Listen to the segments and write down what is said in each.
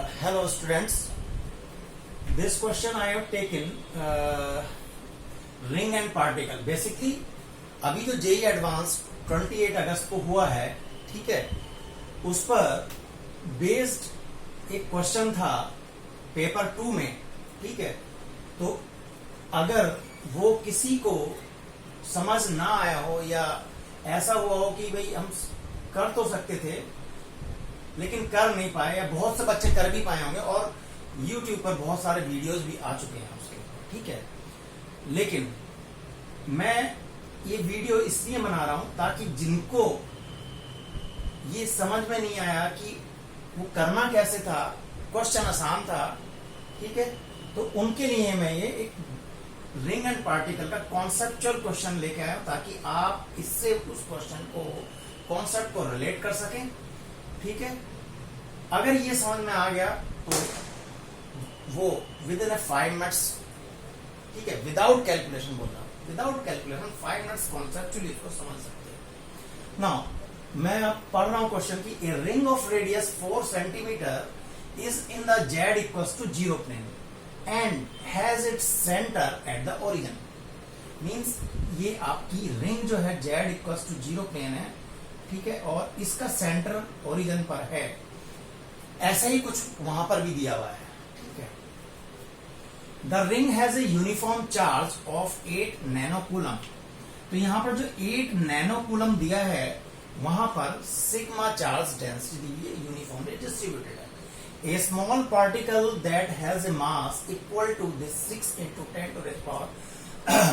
Hello students, this question I have taken ring and particle. Basically अभी जो JEE advance 28 अगस्त को हुआ है, ठीक है, उस पर बेस्ड एक क्वेश्चन था पेपर 2 में, ठीक है। तो अगर वो किसी को समझ ना आया हो या ऐसा हुआ हो कि भाई हम कर तो सकते थे लेकिन कर नहीं पाए, या बहुत से बच्चे कर भी पाए होंगे और YouTube पर बहुत सारे वीडियोस भी आ चुके हैं उसके ऊपर, ठीक है। लेकिन मैं ये वीडियो इसलिए बना रहा हूं ताकि जिनको ये समझ में नहीं आया कि वो करना कैसे था, क्वेश्चन आसान था, ठीक है, तो उनके लिए मैं ये एक रिंग एंड पार्टिकल का कॉन्सेप्चुअल क्वेश्चन लेके आया ताकि आप इससे उस क्वेश्चन को, कॉन्सेप्ट को रिलेट कर सकें, ठीक है। अगर ये समझ में आ गया तो वो विद इन 5 मिनट्स, ठीक है, विदाउट कैलकुलेशन बोल रहा हूं, विदाउट कैलकुलेशन 5 मिनट्स कॉन्सेप्चुअली इसको समझ सकते हैं। नाउ मैं अब पढ़ रहा हूं क्वेश्चन की A ring of radius 4 centimetre is in the Z equals to 0 plane and has its centre at the origin. Means ये आपकी रिंग जो है जेड इक्वल्स टू 0 प्लेन है, ठीक है, और इसका सेंटर ओरिजिन पर है। ऐसा ही कुछ वहां पर भी दिया हुआ है, ठीक है। The ring has a uniform charge of 8 नैनोकूलम। तो यहां पर जो 8 नैनोकूलम दिया है वहां पर sigma charge density uniformly distributed है। A small particle that has a mass equal to this 6 into 10 to the power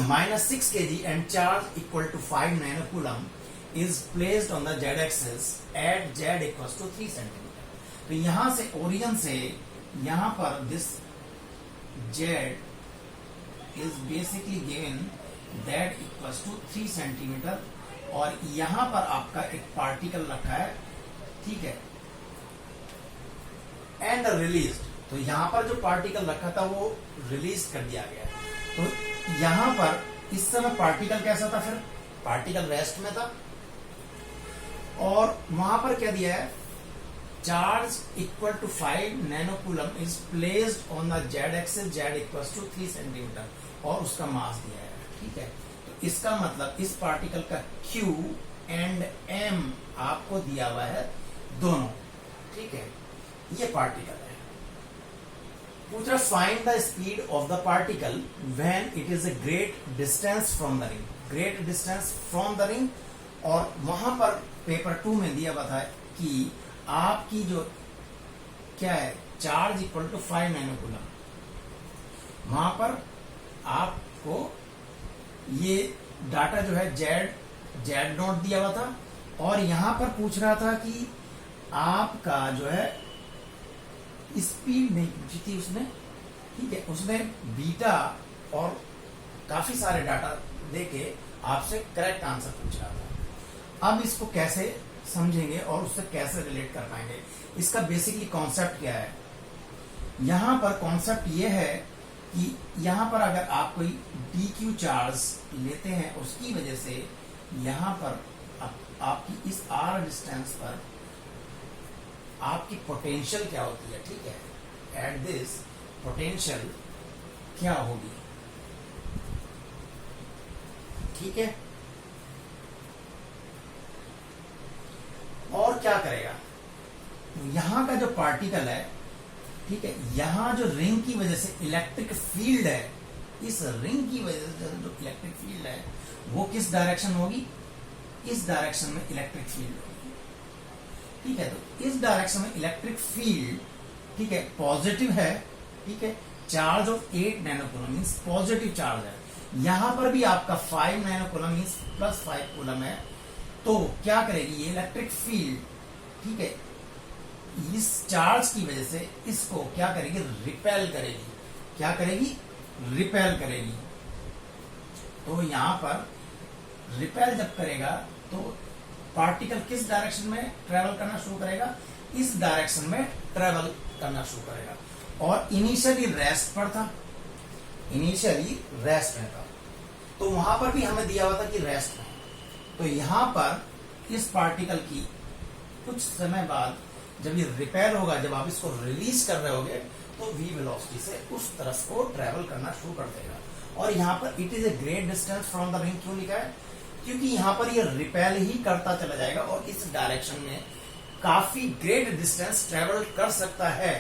-6 kg and charge equal to 5 nanocoulomb is placed on the z-axis at z equals to 3 centimeter. तो यहां से origin से यहां पर this z is basically given that equals to 3 centimeter और यहां पर आपका एक पार्टिकल रखा है, ठीक है, एंड रिलीज। तो यहां पर जो पार्टिकल रखा था वो रिलीज कर दिया गया। तो यहां पर इस समय पार्टिकल कैसा था, फिर पार्टिकल रेस्ट में था और वहां पर क्या दिया है, charge equal to 5 nanocoulomb is placed on the Z axis, Z equals to 3 centimetre और उसका मास दिया है, ठीक है। तो इसका मतलब इस पार्टिकल का Q एंड M आपको दिया हुआ है दोनों, ठीक है। ये पार्टिकल है। पूछ रहा find the speed of the particle when it is a great distance from the ring, great distance from the ring. और वहां पर पेपर 2 में दिया हुआ था कि आपकी जो क्या है, चार्ज इक्वल टू 5 नैनोकूलम, वहां पर आपको ये डाटा जो है जेड नोट दिया हुआ था और यहां पर पूछ रहा था कि आपका जो है स्पीड नहीं पूछी थी उसने, ठीक है, उसने बीटा और काफी सारे डाटा देके आपसे करेक्ट आंसर पूछ रहा था। अब इसको कैसे समझेंगे और उससे कैसे रिलेट कर पाएंगे, इसका बेसिकली कॉन्सेप्ट क्या है। यहां पर कॉन्सेप्ट ये है कि यहां पर अगर आप कोई DQ चार्ज लेते हैं उसकी वजह से यहां पर आपकी इस R डिस्टेंस पर आपकी पोटेंशियल क्या होती है, ठीक है, एट दिस पोटेंशियल क्या होगी, ठीक है। और क्या करेगा, यहां का जो पार्टिकल है, ठीक है, यहां जो रिंग की वजह से इलेक्ट्रिक फील्ड है, इस रिंग की वजह से जो इलेक्ट्रिक फील्ड है वो किस डायरेक्शन होगी, इस डायरेक्शन में इलेक्ट्रिक फील्ड होगी, ठीक है। तो इस डायरेक्शन में इलेक्ट्रिक फील्ड, ठीक है, पॉजिटिव है, ठीक है, charge of 8 nanocoulomb means positive charge है। यहां पर भी आपका 5 नैनोकूलम मींस +5 कूलम है। तो क्या करेगी ये इलेक्ट्रिक फील्ड, ठीक है, इस चार्ज की वजह से इसको क्या करेगी, रिपेल करेगी। क्या करेगी, रिपेल करेगी। तो यहां पर रिपेल जब करेगा तो पार्टिकल किस डायरेक्शन में ट्रेवल करना शुरू करेगा, इस डायरेक्शन में ट्रेवल करना शुरू करेगा। और इनिशियली रेस्ट पर था, इनिशियली रेस्ट में था, तो वहां पर भी हमें दिया हुआ था कि रेस्ट में। तो यहां पर इस पार्टिकल की कुछ समय बाद जब ये रिपेल होगा, जब आप इसको रिलीज कर रहे होगे, तो v वेलोसिटी से उस तरफ को ट्रेवल करना शुरू कर देगा। और यहाँ पर it is a great distance from the ring क्यों लिखा है? क्योंकि यहाँ पर ये रिपेल ही करता चला जाएगा और इस डायरेक्शन में काफी ग्रेट डिस्टेंस ट्रेवल कर सकता है।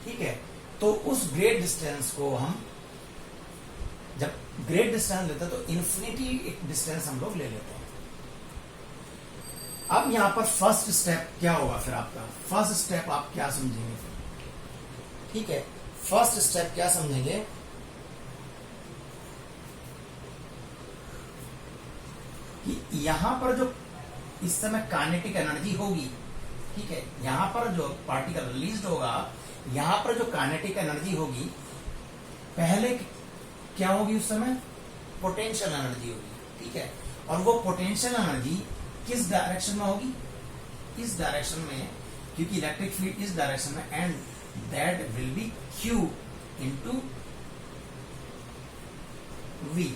ठीक है, तो उस ग्रेट डिस्टेंस को हम जब ग्रेट डिस्टेंस लेते हैं तो इन्फिनिटी डिस्टेंस हम लोग ले लेते हैं। अब यहां पर फर्स्ट स्टेप क्या होगा? फिर आपका फर्स्ट स्टेप आप क्या समझेंगे फिर? ठीक है, फर्स्ट स्टेप क्या समझेंगे कि यहां पर जो इस समय काइनेटिक एनर्जी होगी, ठीक है, यहां पर जो पार्टिकल रिलीज होगा, यहां पर जो काइनेटिक एनर्जी होगी, पहले क्या होगी? उस समय पोटेंशियल एनर्जी होगी। ठीक है, और वो पोटेंशियल एनर्जी किस डायरेक्शन में होगी? इस डायरेक्शन में, क्योंकि इलेक्ट्रिक फील्ड इस डायरेक्शन में, and that will B Q into V।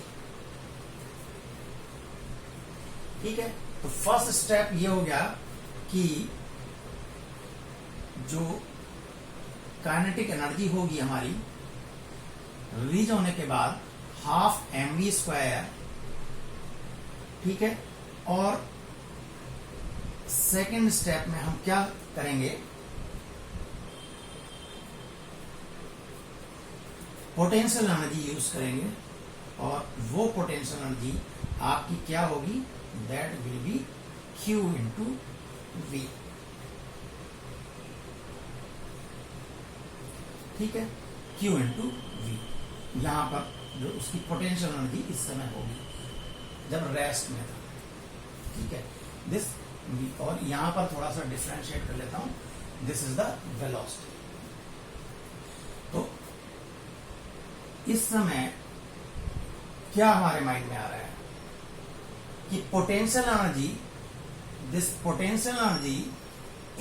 ठीक है, तो फर्स्ट स्टेप ये हो गया कि जो काइनेटिक एनर्जी होगी हमारी रिलीज होने के बाद हाफ mv², ठीक है, और सेकेंड स्टेप में हम क्या करेंगे? पोटेंशियल एनर्जी यूज करेंगे, और वो पोटेंशियल एनर्जी आपकी क्या होगी? That will B Q into V। ठीक है, Q इंटू V। यहां पर जो उसकी पोटेंशियल एनर्जी इस समय होगी जब रेस्ट में था। ठीक है, दिस, और यहां पर थोड़ा सा डिफरेंशिएट कर लेता हूं, दिस इज द वेलोसिटी। तो इस समय क्या हमारे माइंड में आ रहा है कि potential energy, this potential energy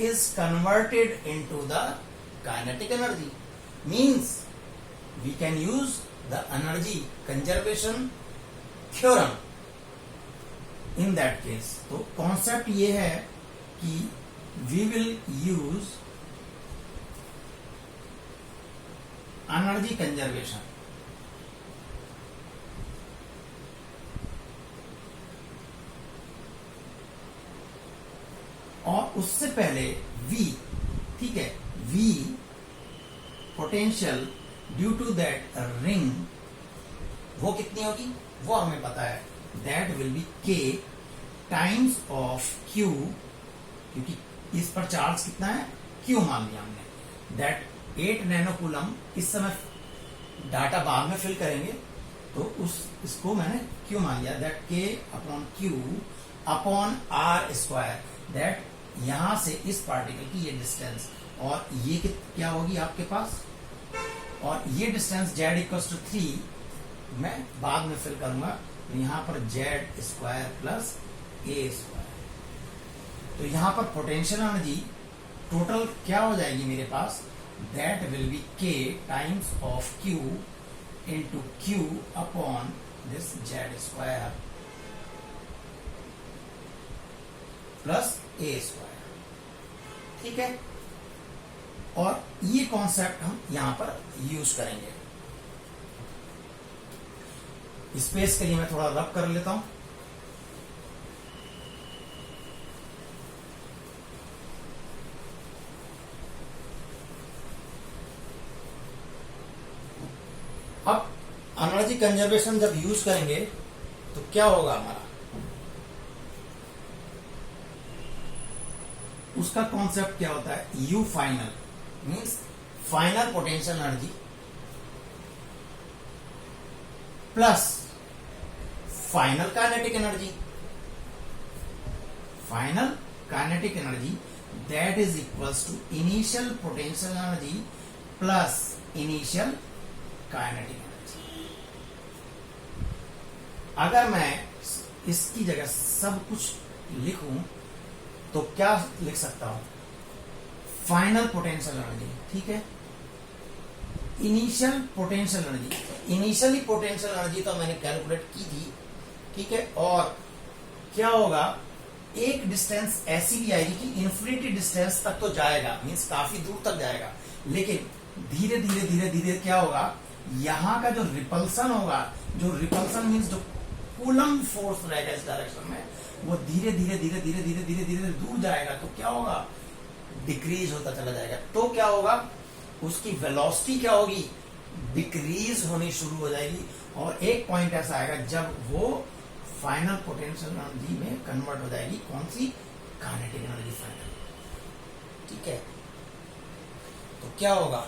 is converted into the kinetic energy, means we can use the energy conservation theorem in that case। तो कॉन्सेप्ट ये है कि we will use energy conservation। और उससे पहले V, ठीक है, V potential due to that ring, वो कितनी होगी? वो हमें पता है, that will be K times of Q, क्योंकि इस पर चार्ज कितना है? Q मान लिया हमने, दैट 8 नैनो कूलम। इस समय डाटा बाद में फिल करेंगे, तो इसको मैंने Q मान लिया, that K upon Q upon R², that यहां से इस पार्टिकल की ये डिस्टेंस, और ये क्या होगी आपके पास? और ये डिस्टेंस Z=3 मैं बाद में फिल करूंगा, तो यहां पर Z² प्लस A²। तो यहां पर पोटेंशियल एनर्जी टोटल क्या हो जाएगी मेरे पास? That will be K times of Q into Q upon this Z² plus A²। ठीक है, और ये कॉन्सेप्ट हम यहां पर यूज करेंगे। स्पेस के लिए मैं थोड़ा रब कर लेता हूं। अब एनर्जी कंजर्वेशन जब यूज करेंगे तो क्या होगा हमारा? उसका कॉन्सेप्ट क्या होता है? U final means final potential energy plus final kinetic energy. Final kinetic energy that is equals to initial potential energy plus initial kinetic energy. अगर मैं इसकी जगह सब कुछ लिखूं तो क्या लिख सकता हूं? फाइनल पोटेंशियल एनर्जी, ठीक है, initial potential energy. Initially potential energy तो मैंने कैलकुलेट की थी, ठीक है, और क्या होगा एक डिस्टेंस ऐसी भी आएगी कि इन्फिनिटी डिस्टेंस तक तो जाएगा, मींस काफी दूर तक जाएगा, लेकिन धीरे धीरे धीरे धीरे क्या होगा, यहाँ का जो रिपल्सन होगा, जो रिपल्सन मींस जो कूलम फोर्स रहेगा इस डायरेक्शन में, वो धीरे धीरे धीरे धीरे धीरे धीरे धीरे दूर जाएगा, तो क्या होगा, डिक्रीज होता चला जाएगा। तो क्या होगा, उसकी वेलोसिटी क्या होगी, डिक्रीज होनी शुरू हो जाएगी, और एक पॉइंट ऐसा आएगा जब वो फाइनल पोटेंशियल एनर्जी में कन्वर्ट हो जाएगी। कौन सी, काइनेटिक एनर्जी फाइनल। ठीक है, तो क्या होगा,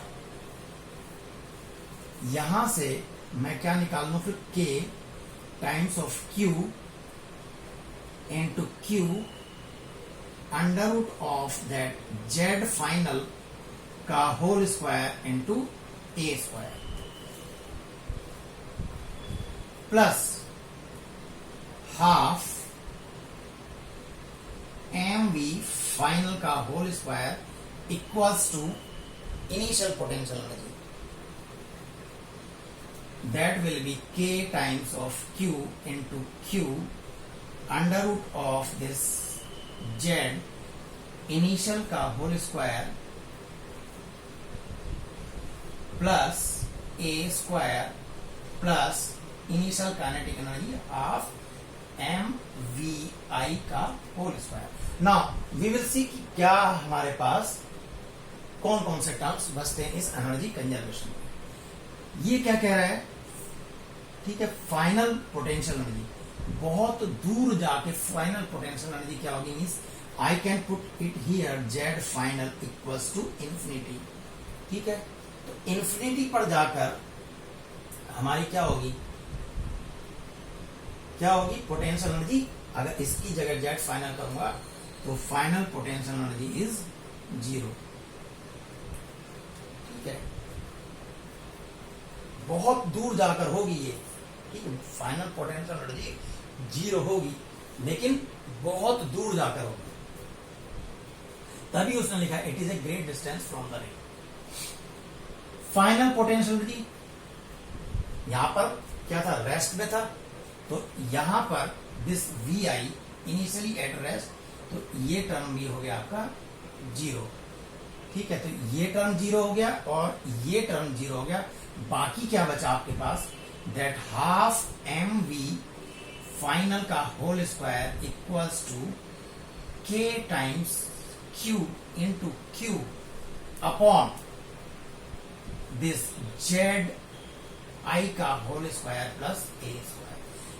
यहां से मैं क्या निकाल लूं फिर, K times of Q into Q under root of that Z final का whole square into A square plus half MV final का whole square equals to initial potential energy, that will be K times of Q into Q under root of this Z initial का whole square plus A square plus initial kinetic energy of MVI का whole square। Now we will see कि क्या हमारे पास कौन कौन से terms बचते हैं इस एनर्जी कंजर्वेशन में। ये क्या कह रहा है, ठीक है, फाइनल पोटेंशियल एनर्जी, बहुत दूर जाके फाइनल पोटेंशियल एनर्जी क्या होगी, means I can put it here Z final equals to infinity. ठीक है, तो इंफिनिटी पर जाकर हमारी क्या होगी, क्या होगी, पोटेंशियल एनर्जी। अगर इसकी जगह जेड फाइनल करूंगा तो फाइनल पोटेंशियल एनर्जी इज 0। ठीक है, बहुत दूर जाकर होगी ये, ठीक है, फाइनल पोटेंशियल एनर्जी 0 होगी, लेकिन बहुत दूर जाकर होगी, तभी उसने लिखा it is a great distance from the ring. Final potential energy यहां पर क्या था, रेस्ट में था, तो यहां पर this VI initially at rest, तो ये टर्म भी हो गया आपका 0। ठीक है, तो ये टर्म 0 हो गया और ये टर्म 0 हो गया। बाकी क्या बचा आपके पास, दैट हाफ MV फाइनल का whole square equals to K times Q into Q upon this ZI का whole square plus A square.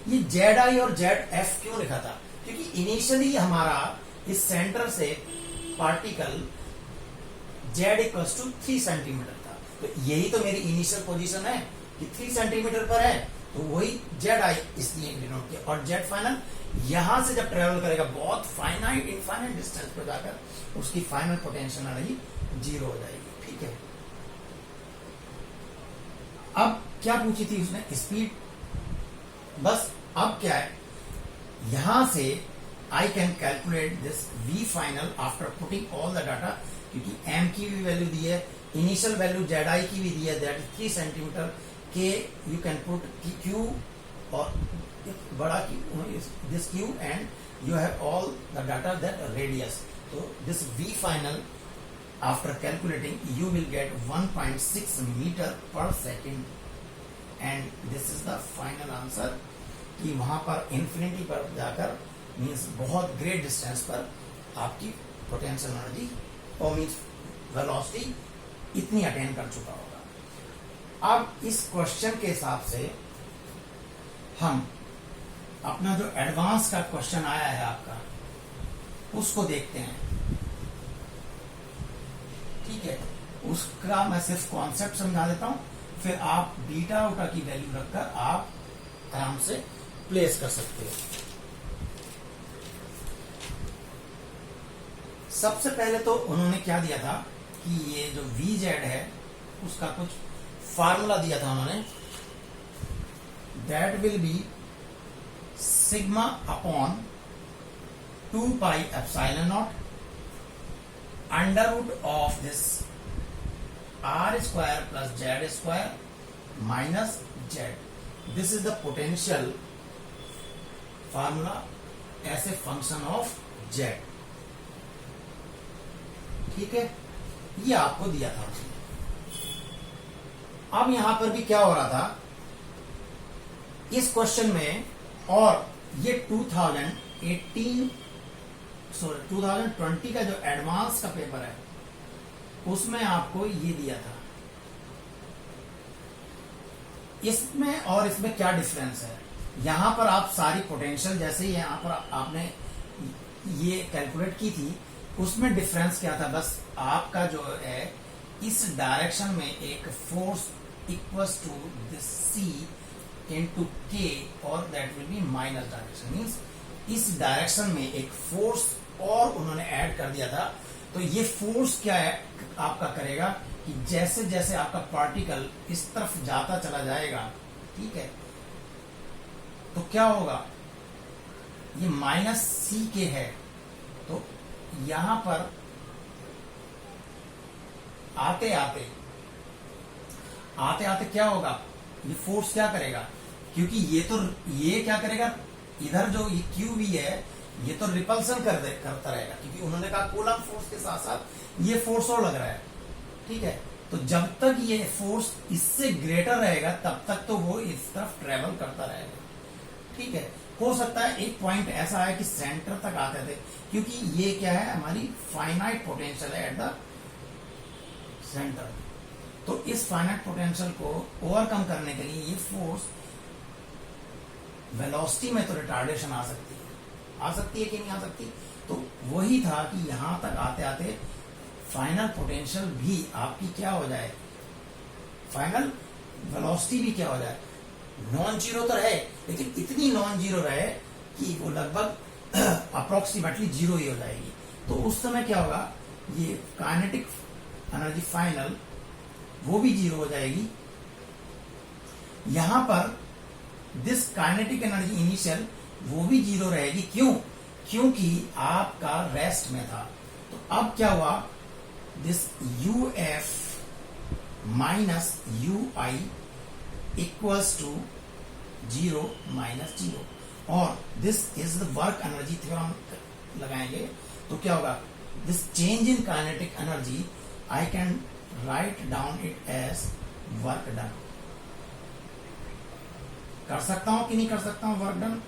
ये ZI और ZF क्यों लिखा था, क्योंकि इनिशियली हमारा इस सेंटर से particle Z equals to 3 centimetre था, तो यही तो मेरी इनिशियल पोजीशन है कि 3 सेंटीमीटर पर है, तो वही ZI इसलिए डिनोट किया। और Z फाइनल यहां से जब ट्रेवल करेगा बहुत फाइनाइट इनफाइनाइट डिस्टेंस पर जाकर, उसकी फाइनल पोटेंशियल एनर्जी 0 हो जाएगी। ठीक है, अब क्या पूछी थी उसने, स्पीड। बस अब क्या है, यहां से I can calculate this V final after putting all the data, क्योंकि M की भी वैल्यू दी है, इनिशियल वैल्यू ZI की भी दी है, that is 3 centimetre. K you can put Q और बड़ा Q, this Q, and you have all the data that radius. तो this V final after calculating you will get 1.6 metre पर second, and this is the final answer, कि वहां पर infinity पर जाकर means बहुत ग्रेट डिस्टेंस पर आपकी पोटेंशियल एनर्जी और मीन्स वेलोसिटी इतनी अटेन कर चुका होगा। अब इस क्वेश्चन के हिसाब से हम अपना जो एडवांस का क्वेश्चन आया है आपका, उसको देखते हैं। ठीक है, उसका मैं सिर्फ कॉन्सेप्ट समझा देता हूं, फिर आप बीटा उटा की वैल्यू रखकर आप आराम से प्लेस कर सकते हो। सबसे पहले तो उन्होंने क्या दिया था कि ये जो VZ है उसका कुछ फार्मूला दिया था उन्होंने, that will be sigma upon 2 pi epsilon naught under root of this R square plus Z square minus Z। This is the potential formula as a function of Z. ठीक है, ये आपको दिया था। अब यहां पर भी क्या हो रहा था इस क्वेश्चन में, और ये 2020 का जो एडवांस का पेपर है उसमें आपको ये दिया था। इसमें और इसमें क्या डिफरेंस है, यहां पर आप सारी पोटेंशियल जैसे ही यहां पर आपने ये कैलकुलेट की थी, उसमें डिफरेंस क्या था, बस आपका जो है इस डायरेक्शन में एक force equals to this C into K, और that will be minus direction, means इस डायरेक्शन में एक फोर्स और उन्होंने ऐड कर दिया था। तो ये फोर्स क्या है आपका करेगा कि जैसे जैसे आपका पार्टिकल इस तरफ जाता चला जाएगा, ठीक है, तो क्या होगा, ये माइनस सी के है, तो यहां पर आते आते क्या होगा, ये फोर्स क्या करेगा, क्योंकि ये क्या करेगा, इधर जो ये क्यू भी है ये तो रिपल्सन करता रहेगा, क्योंकि उन्होंने कहा कूलम फोर्स के साथ साथ ये फोर्स और लग रहा है। ठीक है, तो जब तक ये फोर्स इससे ग्रेटर रहेगा तब तक तो वो इस तरफ ट्रेवल करता रहेगा। ठीक है, हो सकता है एक पॉइंट ऐसा है कि सेंटर तक आते थे, क्योंकि ये क्या है, हमारी फाइनाइट पोटेंशियल है एट द सेंटर। तो इस फाइनाइट पोटेंशियल को ओवरकम करने के लिए ये फोर्स, वेलोसिटी में तो रिटार्डेशन आ सकती है कि नहीं आ सकती, तो वही था कि यहां तक आते आते फाइनल पोटेंशियल भी आपकी क्या हो जाए, फाइनल वेलोसिटी भी क्या हो जाए, नॉन जीरो तो रहे, लेकिन इतनी नॉन जीरो रहे कि वो लगभग अप्रोक्सीमेटली जीरो ही हो जाएगी। तो उस समय क्या होगा, ये काइनेटिक एनर्जी फाइनल वो भी जीरो हो जाएगी। यहां पर दिस काइनेटिक एनर्जी इनिशियल वो भी जीरो रहेगी। क्यों? क्योंकि आपका रेस्ट में था। तो अब क्या हुआ, this U F minus U I equals to zero minus zero, और this is the work energy theorem लगाएंगे तो क्या होगा, this change in kinetic energy I can write down it as work done. कर सकता हूं कि नहीं कर सकता हूं वर्क डन।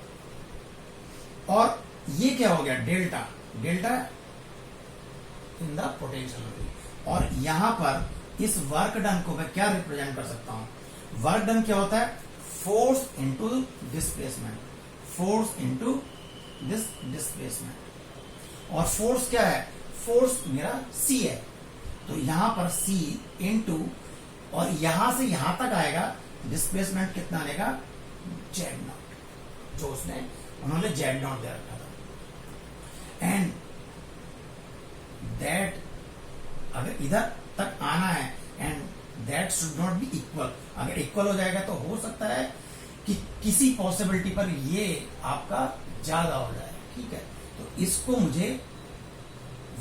और ये क्या हो गया, delta in the potential energy. और यहां पर इस वर्क डन को मैं क्या रिप्रेजेंट कर सकता हूं, वर्क डन क्या होता है, force into displacement, force into this displacement. और फोर्स क्या है, फोर्स मेरा सी है, तो यहां पर सी इनटू, और यहां से यहां तक आएगा डिस्प्लेसमेंट कितना आएगा, जेड नॉट, जो उन्होंने जेड नॉट दे रखा था। एंड दैट अगर इधर तक आना है, and that should not be equal. अगर इक्वल हो जाएगा तो हो सकता है कि किसी पॉसिबिलिटी पर ये आपका ज्यादा हो जाए। ठीक है, तो इसको मुझे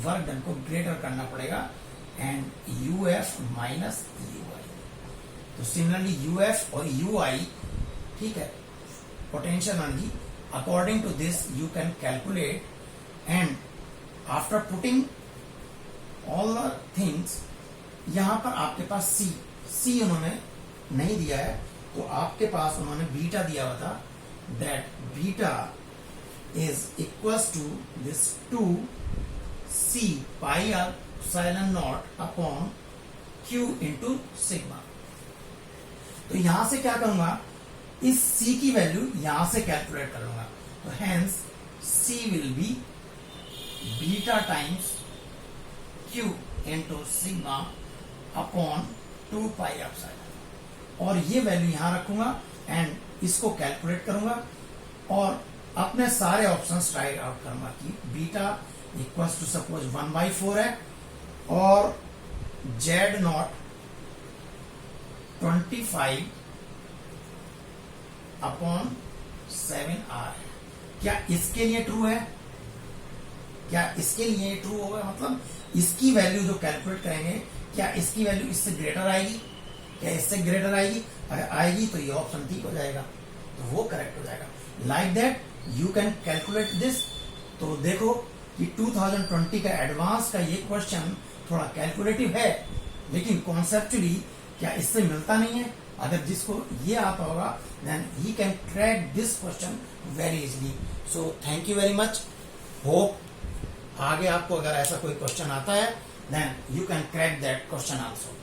वर्क डन को ग्रेटर करना पड़ेगा, and U F minus U I. तो सिमिलरली यू एफ और यू आई, ठीक है, potential energy, according to this you can calculate, and after putting all the things, यहां पर आपके पास सी उन्होंने नहीं दिया है, तो आपके पास उन्होंने बीटा दिया हुआ था, that beta is equals to this 2c pi epsilon naught upon q into sigma. तो यहां से क्या करूंगा, इस c की वैल्यू यहां से कैलकुलेट कर लूंगा, तो hence c will be beta times q into sigma upon 2 pi epsilon, और ये वैल्यू यहां रखूंगा एंड इसको कैलकुलेट करूंगा और अपने सारे ऑप्शंस ट्राई आउट करूंगा कि बीटा इक्वल्स टू सपोज 1/4 है और जेड नॉट 25 अपॉन 7r है। क्या इसके लिए ट्रू है, क्या इसके लिए ट्रू होगा, मतलब इसकी वैल्यू जो कैलकुलेट करेंगे, क्या इसकी वैल्यू इससे ग्रेटर आएगी, क्या इससे ग्रेटर आएगी, अगर आएगी तो ये ऑप्शन ठीक हो जाएगा, तो वो करेक्ट हो जाएगा। Like that you can calculate this. तो देखो कि 2020 का एडवांस का ये क्वेश्चन थोड़ा कैलकुलेटिव है, लेकिन कॉन्सेप्चुअली क्या इससे मिलता नहीं है? अगर जिसको ये आता होगा then he can crack this question very easily. So thank you very much. Hope आगे आपको अगर ऐसा कोई क्वेश्चन आता है then you can crack that question also.